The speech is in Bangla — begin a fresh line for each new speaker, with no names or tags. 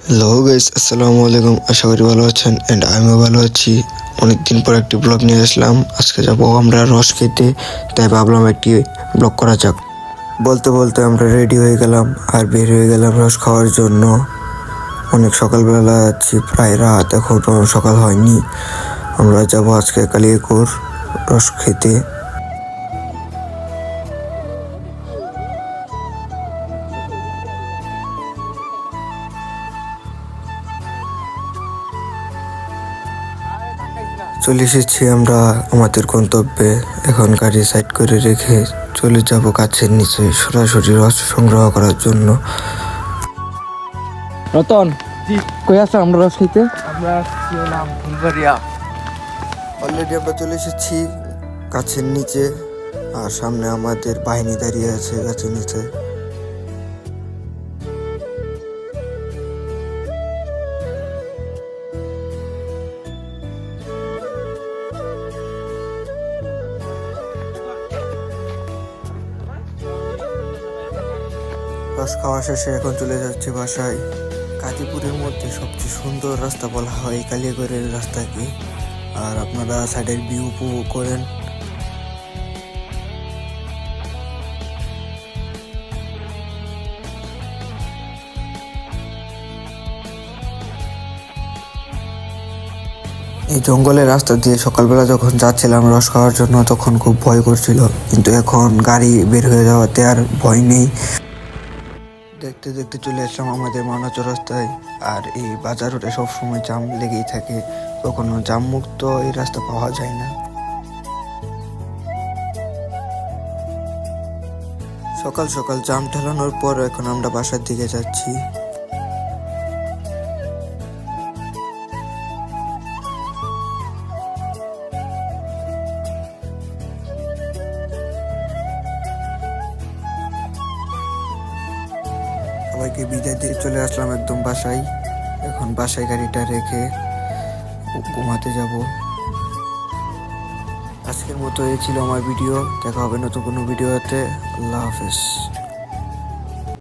হ্যালো গাইস, আসসালামু আলাইকুম। আশা করি ভালো আছেন অ্যান্ড আমিও ভালো আছি। অনেকদিন পর একটি ব্লগ নিয়ে আসলাম। আজকে যাব আমরা রস খেতে, তাই ভাবলাম একটি ব্লগ করা যাক। বলতে বলতে আমরা রেডি হয়ে গেলাম আর বের হয়ে গেলাম রস খাওয়ার জন্য। অনেক সকালবেলা যাচ্ছি, প্রায় রাত, এখনও সকাল হয়নি। আমরা যাব আজকে কালিয়াকৈর রস খেতে। চলে এসেছি আমরা আমাদের গন্তব্যে। এখন গাড়ি সাইড করে রেখে চলে যাব গাছের নিচে সরাসরি রস সংগ্রহ করার জন্য।
রতন, কই আসছো আমরা রস খাইতে?
আমরা ছিলাম ফুলবাড়িয়া।
অলরেডি আমরা চলে এসেছি গাছের নিচে, আর সামনে আমাদের বাহিনী দাঁড়িয়ে আছে গাছের নিচে। রস খাওয়া শেষে এখন চলে যাচ্ছে বাসায়। গাজীপুরের মধ্যে সবচেয়ে সুন্দর রাস্তা বলা হয় কালিয়াকৈরের রাস্তাকে। আর আপনারা সাইডের ভিউ উপভোগ করেন। এই জঙ্গলের রাস্তা দিয়ে সকালবেলা যখন যাচ্ছিলাম রস খাওয়ার জন্য, তখন খুব ভয় করছিল, কিন্তু এখন গাড়ি বের হয়ে যাওয়াতে আর ভয় নেই। দেখতে দেখতে চলে আসলাম আমাদের মানা চৌরাস্তায়। আর এই বাজার রোডে সবসময় জাম লেগেই থাকে, কখনো জাম মুক্ত এই রাস্তা পাওয়া যায় না। সকাল সকাল জাম ঠেলানোর পর এখন আমরা বাসার দিকে যাচ্ছি। সবাইকে বিদায় দিয়ে চলে আসলাম একদম বাসায়। এখন বাসায় গাড়িটা রেখে ঘুমাতে যাব। আজকের মতো এই ছিল আমার ভিডিও। দেখা হবে নতুন কোনো ভিডিওতে। আল্লাহ হাফেজ।